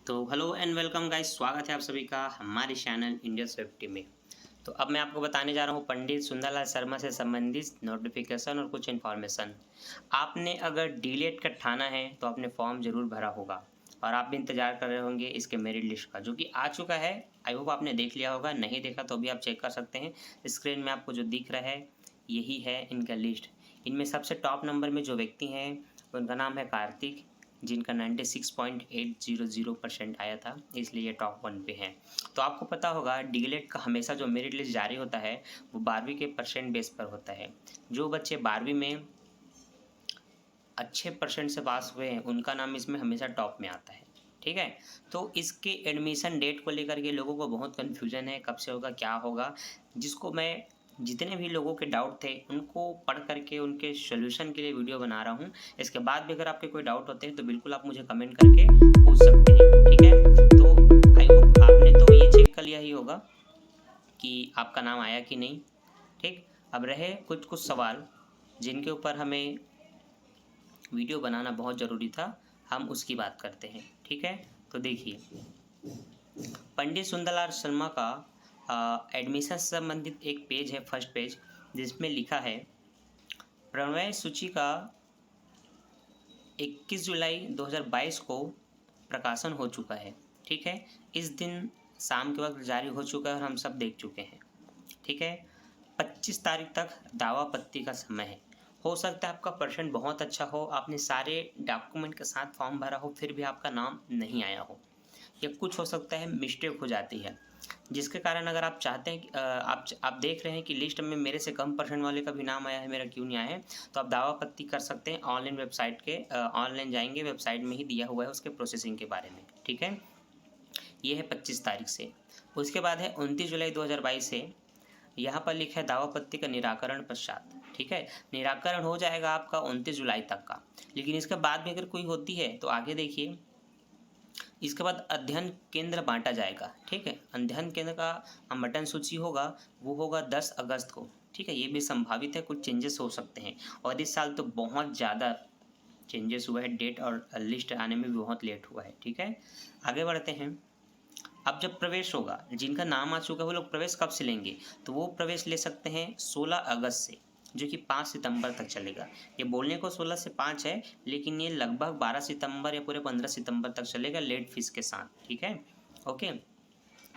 तो hello and welcome guys, स्वागत है आप सभी का हमारे चैनल इंडिया सेफ्टी में। तो अब मैं आपको बताने जा रहा हूँ पंडित सुंदरलाल शर्मा से संबंधित नोटिफिकेशन और कुछ इन्फॉर्मेशन। आपने अगर डीलेट का ठाना है तो आपने फॉर्म ज़रूर भरा होगा और आप भी इंतजार कर रहे होंगे इसके मेरिट लिस्ट का, जो कि आ चुका है। आई होप आपने देख लिया होगा, नहीं देखा तो भी आप चेक कर सकते हैं। स्क्रीन में आपको जो दिख रहा है यही है इनका लिस्ट। इनमें सबसे टॉप नंबर में जो व्यक्ति हैं उनका नाम है कार्तिक, जिनका 96.800% आया था, इसलिए ये टॉप 1 पे हैं। तो आपको पता होगा डीएलएड का हमेशा जो मेरिट लिस्ट जारी होता है वो 12वीं के परसेंट बेस पर होता है। जो बच्चे 12वीं में अच्छे परसेंट से पास हुए हैं उनका नाम इसमें हमेशा टॉप में आता है। ठीक है, तो इसके एडमिशन डेट को लेकर के लोगों को बहुत कन्फ्यूजन है, कब से होगा क्या होगा, जिसको मैं जितने भी लोगों के डाउट थे उनको पढ़ करके उनके सोल्यूशन के लिए वीडियो बना रहा हूँ। इसके बाद भी अगर आपके कोई डाउट होते हैं तो बिल्कुल आप मुझे कमेंट करके पूछ सकते हैं। ठीक है, तो आई होप आपने तो ये चेक कर लिया ही होगा कि आपका नाम आया कि नहीं। ठीक, अब रहे कुछ कुछ सवाल जिनके ऊपर हमें वीडियो बनाना बहुत ज़रूरी था, हम उसकी बात करते हैं। ठीक है, तो देखिए पंडित सुंदरलाल शर्मा का एडमिशन से संबंधित एक पेज है, फर्स्ट पेज, जिसमें लिखा है प्रवेश सूची का 21 जुलाई 2022 को प्रकाशन हो चुका है। ठीक है, इस दिन शाम के वक्त जारी हो चुका है और हम सब देख चुके हैं। ठीक है, 25 तारीख तक दावा आपत्ति का समय है। हो सकता है आपका परसेंट बहुत अच्छा हो, आपने सारे डॉक्यूमेंट के साथ फॉर्म भरा हो, फिर भी आपका नाम नहीं आया हो, या कुछ हो सकता है मिस्टेक हो जाती है, जिसके कारण अगर आप चाहते हैं कि आप देख रहे हैं कि लिस्ट में मेरे से कम परसेंट वाले का भी नाम आया है, मेरा क्यों नहीं आया है, तो आप दावा आपत्ति कर सकते हैं। ऑनलाइन वेबसाइट के ऑनलाइन जाएंगे, वेबसाइट में ही दिया हुआ है उसके प्रोसेसिंग के बारे में। ठीक है, ये है 25 तारीख से। उसके बाद है 29 जुलाई 2022 से। यहाँ पर लिखा है दावा आपत्ति का निराकरण पश्चात। ठीक है, निराकरण हो जाएगा आपका 29 जुलाई तक का, लेकिन इसके बाद भी अगर कोई होती है तो आगे देखिए, इसके बाद अध्ययन केंद्र बांटा जाएगा। ठीक है, अध्ययन केंद्र का आवंटन सूची होगा, वो होगा 10 अगस्त को। ठीक है, ये भी संभावित है, कुछ चेंजेस हो सकते हैं, और इस साल तो बहुत ज़्यादा चेंजेस हुआ है, डेट और लिस्ट आने में भी बहुत लेट हुआ है। ठीक है, आगे बढ़ते हैं। अब जब प्रवेश होगा, जिनका नाम आ चुका है वो लोग प्रवेश कब से लेंगे, तो वो प्रवेश ले सकते हैं 16 अगस्त से, जो कि 5 सितंबर तक चलेगा। ये बोलने को 16 से 5 है, लेकिन ये लगभग 12 सितंबर या पूरे 15 सितंबर तक चलेगा, लेट फीस के साथ। ठीक है, ओके,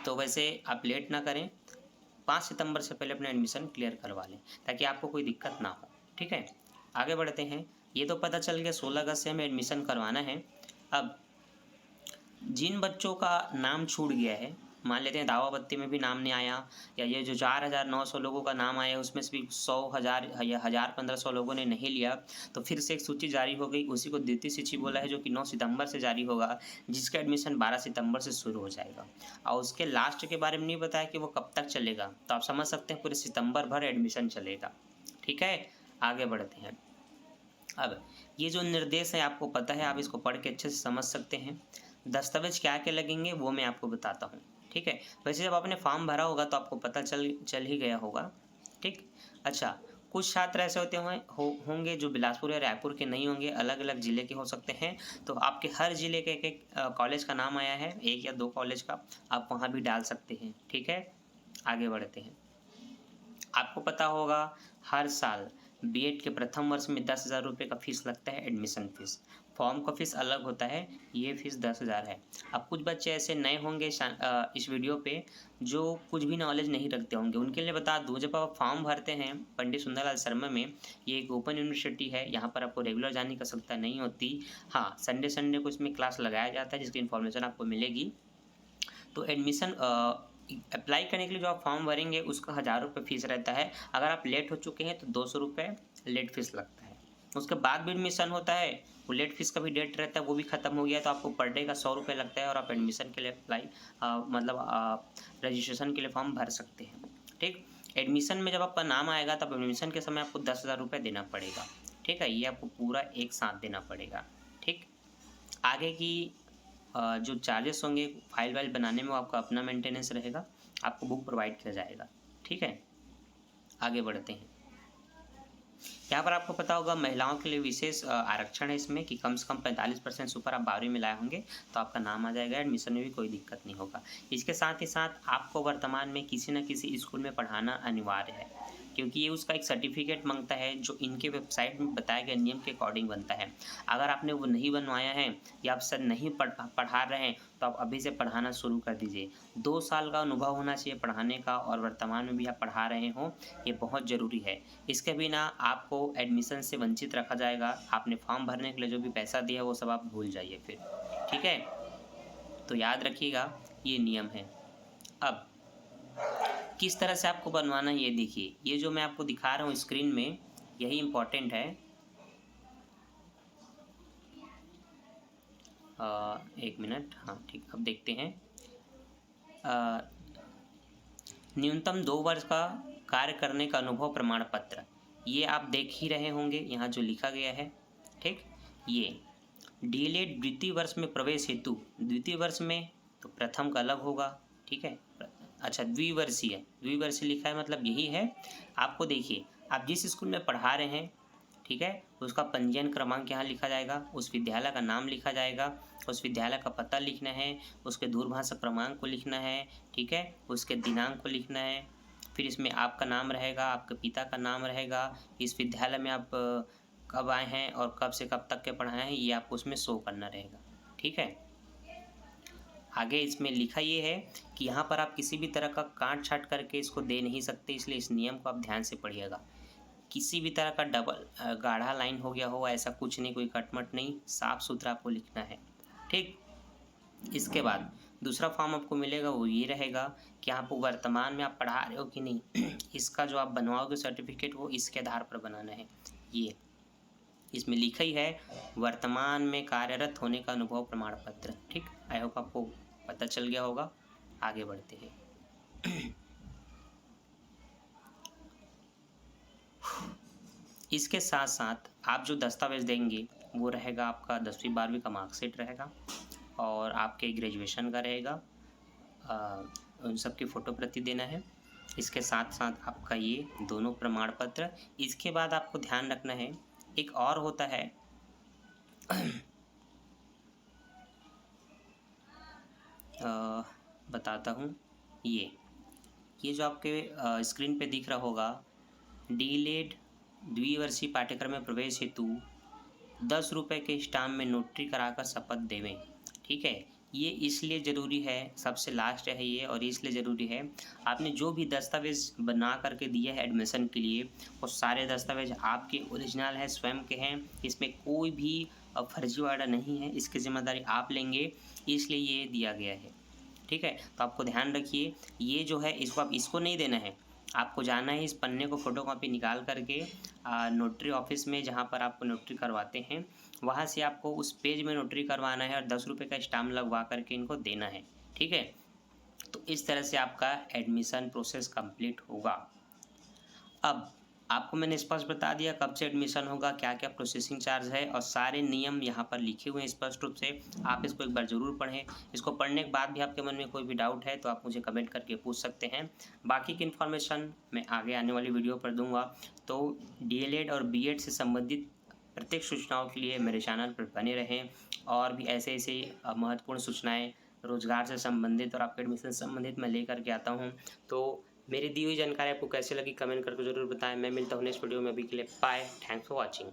तो वैसे आप लेट ना करें, 5 सितंबर से पहले अपना एडमिशन क्लियर करवा लें ताकि आपको कोई दिक्कत ना हो। ठीक है, आगे बढ़ते हैं। ये तो पता चल गया 16 अगस्त से हमें एडमिशन करवाना है। अब जिन बच्चों का नाम छूट गया है, मान लेते हैं दावा आपत्ति में भी नाम नहीं आया, या ये जो 4,900 लोगों का नाम आया उसमें से भी 100 हज़ार या 1,000-1,500 लोगों ने नहीं लिया, तो फिर से एक सूची जारी हो गई, उसी को द्वितीय सूची बोला है, जो कि 9 सितंबर से जारी होगा, जिसका एडमिशन 12 सितंबर से शुरू हो जाएगा। और उसके लास्ट के बारे में नहीं बताया कि वो कब तक चलेगा, तो आप समझ सकते हैं पूरे सितंबर भर एडमिशन चलेगा। ठीक है, आगे बढ़ते हैं। अब ये जो निर्देश है आपको पता है, आप इसको पढ़ के अच्छे से समझ सकते हैं। दस्तावेज क्या क्या लगेंगे वो मैं आपको बताता हूँ। ठीक है, वैसे जब आपने फॉर्म भरा होगा तो आपको पता चल ही गया होगा। ठीक, अच्छा, कुछ छात्र ऐसे होंगे जो बिलासपुर या रायपुर के नहीं होंगे, अलग अलग ज़िले के हो सकते हैं, तो आपके हर ज़िले के एक एक कॉलेज का नाम आया है, 1 या 2 कॉलेज का, आप वहाँ भी डाल सकते हैं। ठीक है, आगे बढ़ते हैं। आपको पता होगा हर साल बीएड के प्रथम वर्ष में 10,000 रुपये का फीस लगता है, एडमिशन फीस। फॉर्म का फीस अलग होता है, ये फीस 10,000 है। अब कुछ बच्चे ऐसे नए होंगे इस वीडियो पे, जो कुछ भी नॉलेज नहीं रखते होंगे, उनके लिए बता दूँ, जब आप फॉर्म भरते हैं पंडित सुंदरलाल शर्मा में, ये एक ओपन यूनिवर्सिटी है, यहाँ पर आपको रेगुलर जाने की आवश्यकता नहीं होती। हाँ, संडे को इसमें क्लास लगाया जाता है, जिसकी इन्फॉर्मेशन आपको मिलेगी। तो एडमिशन अप्लाई करने के लिए जो आप फॉर्म भरेंगे उसका 1,000 रुपये फ़ीस रहता है। अगर आप लेट हो चुके हैं तो 200 रुपये लेट फ़ीस लगता है। उसके बाद भी एडमिशन होता है, वो लेट फ़ीस का भी डेट रहता है, वो भी ख़त्म हो गया तो आपको पर डे का 100 रुपये लगता है, और आप एडमिशन के लिए रजिस्ट्रेशन के लिए फॉर्म भर सकते हैं। ठीक, एडमिशन में जब आपका नाम आएगा तब एडमिशन के समय आपको 10,000 रुपये देना पड़ेगा। ठीक है, ये आपको पूरा एक साथ देना पड़ेगा। ठीक, आगे की जो चार्जेस होंगे फाइल वाइल बनाने में, वो आपका अपना मेंटेनेंस रहेगा, आपको बुक प्रोवाइड किया जाएगा। ठीक है, आगे बढ़ते हैं। यहाँ पर आपको पता होगा महिलाओं के लिए विशेष आरक्षण है इसमें कि कम से कम 45% से ऊपर आप 12वीं में लाए होंगे तो आपका नाम आ जाएगा, एडमिशन में भी कोई दिक्कत नहीं होगा। इसके साथ ही साथ आपको वर्तमान में किसी न किसी स्कूल में पढ़ाना अनिवार्य है, क्योंकि ये उसका एक सर्टिफिकेट मांगता है जो इनके वेबसाइट में बताए गए नियम के अकॉर्डिंग बनता है। अगर आपने वो नहीं बनवाया है या आप सर नहीं पढ़ा रहे हैं तो आप अभी से पढ़ाना शुरू कर दीजिए। 2 साल का अनुभव होना चाहिए पढ़ाने का और वर्तमान में भी आप पढ़ा रहे हो, ये बहुत ज़रूरी है। इसके बिना आपको एडमिशन से वंचित रखा जाएगा। आपने फॉर्म भरने के लिए जो भी पैसा दिया वो सब आप भूल जाइए फिर, ठीक है? तो याद रखिएगा ये नियम है। अब किस तरह से आपको बनवाना है ये देखिए, ये जो मैं आपको दिखा रहा हूँ स्क्रीन में यही इम्पोर्टेंट है। एक मिनट, हाँ ठीक, अब देखते हैं। न्यूनतम 2 वर्ष का कार्य करने का अनुभव प्रमाण पत्र, ये आप देख ही रहे होंगे यहाँ जो लिखा गया है, ठीक। ये डीएलएड द्वितीय वर्ष में प्रवेश हेतु, द्वितीय वर्ष में तो प्रथम का अलग होगा, ठीक है। अच्छा, द्विवर्षीय लिखा है मतलब यही है। आपको देखिए, आप जिस स्कूल में पढ़ा रहे हैं, ठीक है, उसका पंजीयन क्रमांक यहाँ लिखा जाएगा, उस विद्यालय का नाम लिखा जाएगा, उस विद्यालय का पता लिखना है, उसके दूरभाष क्रमांक को लिखना है, ठीक है, उसके दिनांक को लिखना है। फिर इसमें आपका नाम रहेगा, आपके पिता का नाम रहेगा, इस विद्यालय में आप कब आए हैं और कब से कब तक के पढ़ाए हैं ये आपको उसमें शो करना रहेगा, ठीक है। आगे इसमें लिखा ये है कि यहाँ पर आप किसी भी तरह का काट छाट करके इसको दे नहीं सकते, इसलिए इस नियम को आप ध्यान से पढ़िएगा। किसी भी तरह का डबल गाढ़ा लाइन हो गया हो ऐसा कुछ नहीं, कोई कटमट नहीं, साफ सुथरा आपको लिखना है, ठीक। इसके बाद दूसरा फॉर्म आपको मिलेगा, वो ये रहेगा कि आप वर्तमान में आप पढ़ा रहे हो कि नहीं इसका जो आप बनवाओगे सर्टिफिकेट वो इसके आधार पर बनाना है। ये इसमें लिखा ही है वर्तमान में कार्यरत होने का अनुभव प्रमाण पत्र, ठीक। आई होप आपको पता चल गया होगा। आगे बढ़ते हैं। इसके साथ साथ आप जो दस्तावेज देंगे वो रहेगा आपका 10वीं 12वीं का मार्कशीट रहेगा और आपके ग्रेजुएशन का रहेगा, उन सब की फ़ोटो प्रति देना है। इसके साथ साथ आपका ये दोनों प्रमाण पत्र। इसके बाद आपको ध्यान रखना है एक और होता है बताता हूँ। ये जो आपके स्क्रीन पे दिख रहा होगा, डीएलएड द्विवर्षीय पाठ्यक्रम में प्रवेश हेतु 10 रुपये के स्टाम्प में नोटरी कराकर शपथ देवें, ठीक है। ये इसलिए ज़रूरी है, सबसे लास्ट है ये, और इसलिए ज़रूरी है आपने जो भी दस्तावेज़ बना करके दिया है एडमिशन के लिए वो सारे दस्तावेज आपके ओरिजिनल है, स्वयं के हैं, इसमें कोई भी फर्जीवाड़ा नहीं है, इसकी जिम्मेदारी आप लेंगे, इसलिए ये दिया गया है, ठीक है। तो आपको ध्यान रखिए ये जो है इसको आप इसको नहीं देना है, आपको जाना है इस पन्ने को फ़ोटोकॉपी निकाल करके नोटरी ऑफिस में जहाँ पर आपको नोटरी करवाते हैं वहाँ से आपको उस पेज में नोटरी करवाना है और 10 रुपये का स्टाम्प लगवा करके इनको देना है, ठीक है। तो इस तरह से आपका एडमिशन प्रोसेस कंप्लीट होगा। अब आपको मैंने स्पष्ट बता दिया कब से एडमिशन होगा, क्या क्या प्रोसेसिंग चार्ज है और सारे नियम यहाँ पर लिखे हुए हैं स्पष्ट रूप से। आप इसको एक बार ज़रूर पढ़ें। इसको पढ़ने के बाद भी आपके मन में कोई भी डाउट है तो आप मुझे कमेंट करके पूछ सकते हैं। बाकी की इन्फॉर्मेशन मैं आगे आने वाली वीडियो पर दूंगा। तो डीएलएड और बीएड से संबंधित प्रत्येक सूचनाओं के लिए मेरे चैनल पर बने रहें और भी ऐसे ऐसे महत्वपूर्ण सूचनाएँ रोजगार से संबंधित और आपके एडमिशन से संबंधित मैं लेकर के आता हूँ। तो मेरी दी हुई जानकारी आपको कैसे लगी कमेंट करके ज़रूर बताएं। मैं मिलता हूँ नेक्स्ट वीडियो में, अभी के लिए बाय, थैंक्स फॉर वॉचिंग।